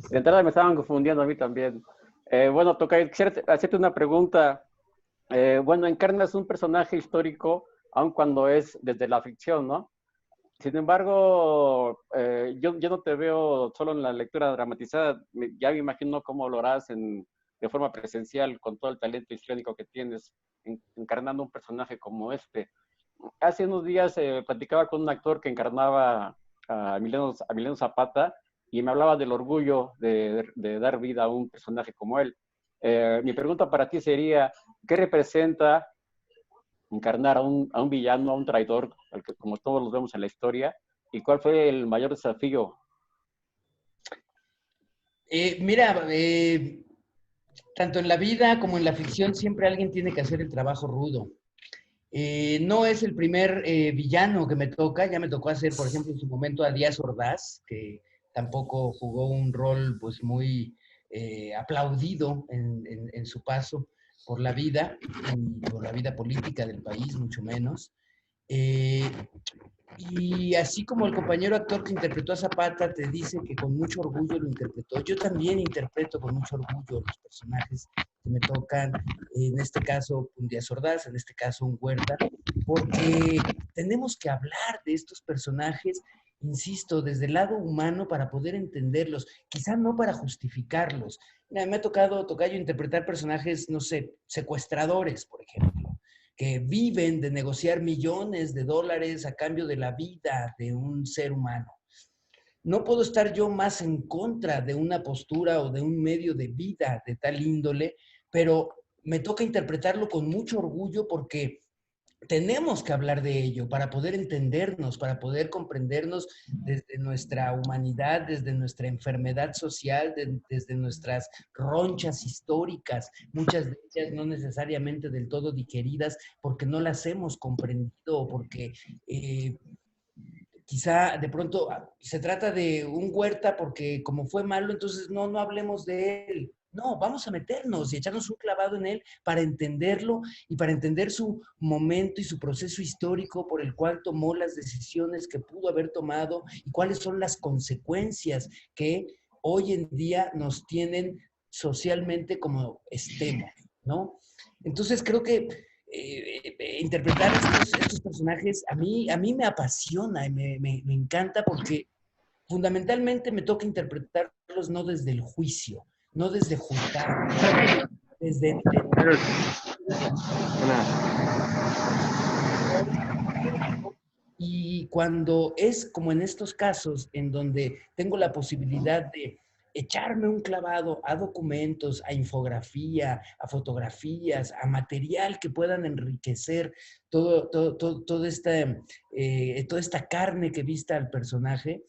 De entrada me estaban confundiendo a mí también. Bueno, tocayo, quisiera hacerte una pregunta. Bueno, encarnas un personaje histórico, aun cuando es desde la ficción, ¿no? Sin embargo, yo no te veo solo en la lectura dramatizada, ya me imagino cómo lo harás de forma presencial, con todo el talento histriónico que tienes, encarnando un personaje como este. Hace unos días platicaba con un actor que encarnaba a Emiliano Zapata y me hablaba del orgullo de dar vida a un personaje como él. Mi pregunta para ti sería, ¿qué representa encarnar a un villano, a un traidor, como todos los vemos en la historia? ¿Y cuál fue el mayor desafío? Mira, tanto en la vida como en la ficción siempre alguien tiene que hacer el trabajo rudo. No es el primer villano que me toca, ya me tocó hacer, por ejemplo, en su momento a Díaz Ordaz, que tampoco jugó un rol pues muy aplaudido en su paso por la vida, y por la vida política del país, mucho menos. Y así como el compañero actor que interpretó a Zapata te dice que con mucho orgullo lo interpretó, yo también interpreto con mucho orgullo los personajes que me tocan, en este caso un Díaz Ordaz, en este caso un Huerta, porque tenemos que hablar de estos personajes, insisto, desde el lado humano para poder entenderlos, quizá no para justificarlos. Mira, me ha tocado, tocayo, interpretar personajes, no sé, secuestradores, por ejemplo, que viven de negociar millones de dólares a cambio de la vida de un ser humano. No puedo estar yo más en contra de una postura o de un medio de vida de tal índole, pero me toca interpretarlo con mucho orgullo porque tenemos que hablar de ello para poder entendernos, para poder comprendernos desde nuestra humanidad, desde nuestra enfermedad social, desde nuestras ronchas históricas, muchas de ellas no necesariamente del todo digeridas porque no las hemos comprendido o porque quizá de pronto se trata de un Huerta porque como fue malo, entonces no hablemos de él. No, vamos a meternos y echarnos un clavado en él para entenderlo y para entender su momento y su proceso histórico por el cual tomó las decisiones que pudo haber tomado y cuáles son las consecuencias que hoy en día nos tienen socialmente como estemos, ¿no? Entonces creo que interpretar estos personajes a mí me apasiona y me encanta porque fundamentalmente me toca interpretarlos no desde el juicio, no desde juzgar, desde entender. Y cuando es como en estos casos, en donde tengo la posibilidad de echarme un clavado a documentos, a infografía, a fotografías, a material que puedan enriquecer toda esta carne que vista al personaje,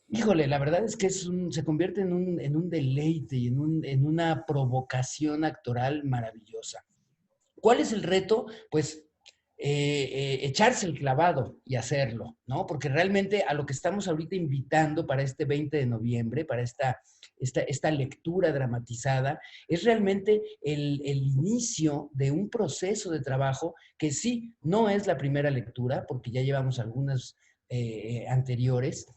híjole, la verdad es que se convierte en un deleite y en una provocación actoral maravillosa. ¿Cuál es el reto? Pues echarse el clavado y hacerlo, ¿no? Porque realmente a lo que estamos ahorita invitando para este 20 de noviembre, para esta lectura dramatizada, es realmente el inicio de un proceso de trabajo que sí, no es la primera lectura, porque ya llevamos algunas anteriores,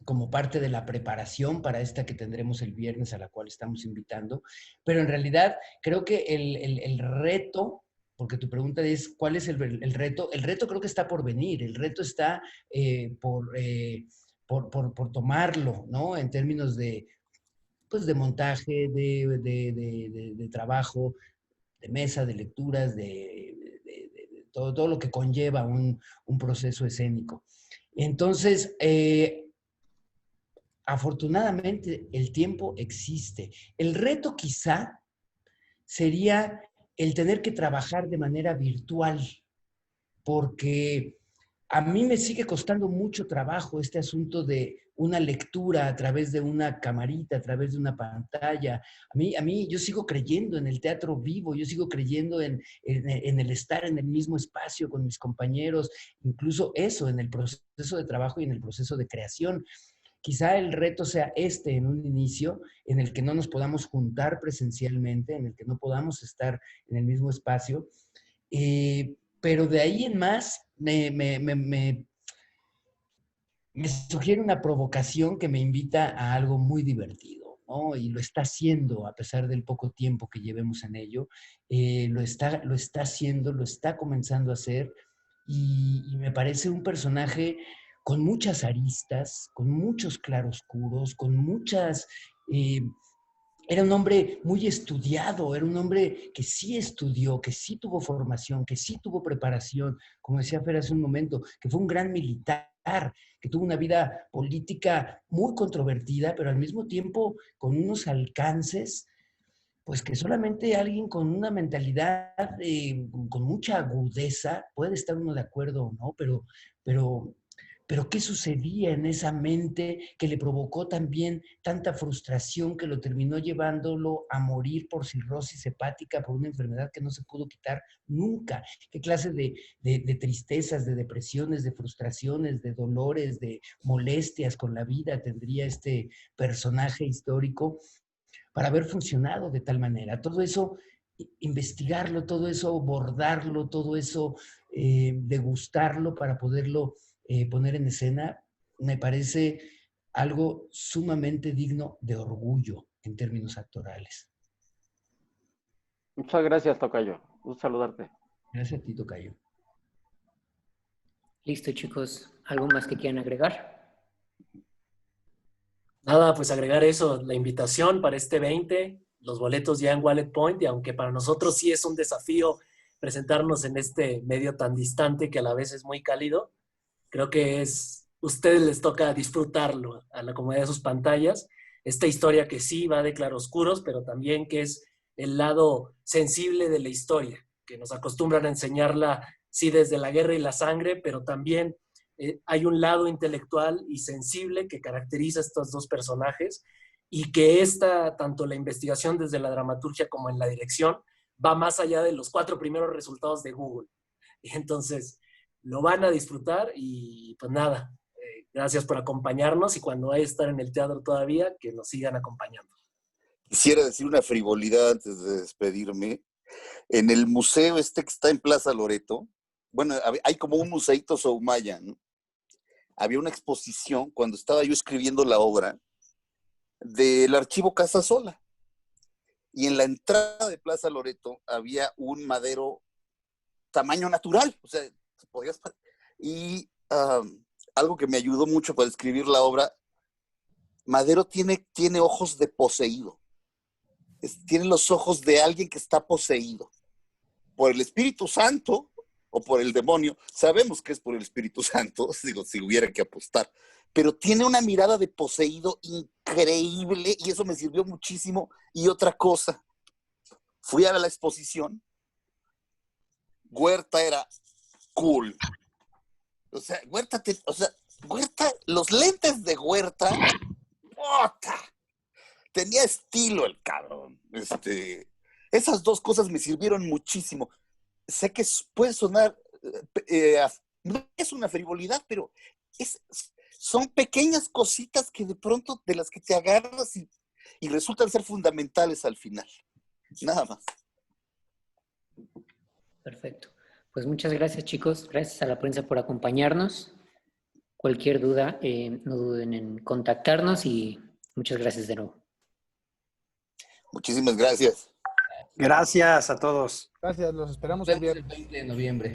como parte de la preparación para esta que tendremos el viernes, a la cual estamos invitando. Pero en realidad creo que el reto, porque tu pregunta es ¿cuál es el reto? El reto creo que está por venir, el reto está por tomarlo, ¿no? En términos de, pues, de montaje, de trabajo, de mesa, de lecturas, de todo lo que conlleva un proceso escénico. Entonces, afortunadamente, el tiempo existe. El reto quizá sería el tener que trabajar de manera virtual, porque a mí me sigue costando mucho trabajo este asunto de una lectura a través de una camarita, a través de una pantalla. A mí yo sigo creyendo en el teatro vivo, yo sigo creyendo en el estar en el mismo espacio con mis compañeros, incluso eso, en el proceso de trabajo y en el proceso de creación. Quizá el reto sea en un inicio, en el que no nos podamos juntar presencialmente, en el que no podamos estar en el mismo espacio, pero de ahí en más me sugiere una provocación que me invita a algo muy divertido, ¿no? Y lo está haciendo a pesar del poco tiempo que llevemos en ello, lo está haciendo, lo está comenzando a hacer y me parece un personaje con muchas aristas, con muchos claroscuros, con muchas... era un hombre muy estudiado, era un hombre que sí estudió, que sí tuvo formación, que sí tuvo preparación, como decía Fer hace un momento, que fue un gran militar, que tuvo una vida política muy controvertida, pero al mismo tiempo con unos alcances, pues que solamente alguien con una mentalidad con mucha agudeza, puede estar uno de acuerdo o no, pero ¿qué sucedía en esa mente que le provocó también tanta frustración que lo terminó llevándolo a morir por cirrosis hepática, por una enfermedad que no se pudo quitar nunca? ¿Qué clase de tristezas, de depresiones, de frustraciones, de dolores, de molestias con la vida tendría este personaje histórico para haber funcionado de tal manera? Todo eso, investigarlo, todo eso, bordarlo, todo eso, degustarlo para poderlo poner en escena, me parece algo sumamente digno de orgullo en términos actorales. Muchas gracias, tocayo. Un saludarte. Gracias a ti, tocayo. Listo, chicos. ¿Algo más que quieran agregar? Nada, pues agregar eso, la invitación para este 20, los boletos ya en Wallet Point, y aunque para nosotros sí es un desafío presentarnos en este medio tan distante que a la vez es muy cálido, creo que ustedes les toca disfrutarlo a la comodidad de sus pantallas. Esta historia que sí va de claroscuros, pero también que es el lado sensible de la historia, que nos acostumbran a enseñarla, sí, desde la guerra y la sangre, pero también hay un lado intelectual y sensible que caracteriza a estos dos personajes y que tanto la investigación desde la dramaturgia como en la dirección, va más allá de los 4 primeros resultados de Google. Y entonces lo van a disfrutar y pues nada, gracias por acompañarnos y cuando vaya a estar en el teatro todavía, que nos sigan acompañando. quisiera decir una frivolidad antes de despedirme. En el museo que está en Plaza Loreto, bueno, hay como un museito Soumaya, ¿no? Había una exposición cuando estaba yo escribiendo la obra del archivo Casasola. Y en la entrada de Plaza Loreto había un madero tamaño natural. O sea, y algo que me ayudó mucho para escribir la obra, Madero tiene ojos de poseído. Tiene los ojos de alguien que está poseído por el Espíritu Santo o por el demonio. Sabemos que es por el Espíritu Santo, digo, si hubiera que apostar. Pero tiene una mirada de poseído increíble y eso me sirvió muchísimo. Y otra cosa, fui a la exposición, Huerta era cool. O sea, Huerta, los lentes de Huerta, ¡puta! Tenía estilo el cabrón. Esas dos cosas me sirvieron muchísimo. Sé que puede sonar, no es una frivolidad, pero son pequeñas cositas que de pronto de las que te agarras y resultan ser fundamentales al final. Nada más. Perfecto. Pues muchas gracias, chicos. Gracias a la prensa por acompañarnos. Cualquier duda, no duden en contactarnos y muchas gracias de nuevo. Muchísimas gracias. Gracias a todos. Gracias, los esperamos Nos el vemos el viernes. 20 de noviembre.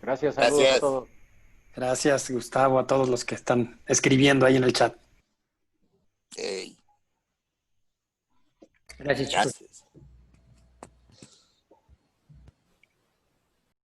Gracias, saludos a todos. Gracias, Gustavo, a todos los que están escribiendo ahí en el chat. Hey. Gracias, chicos. Gracias.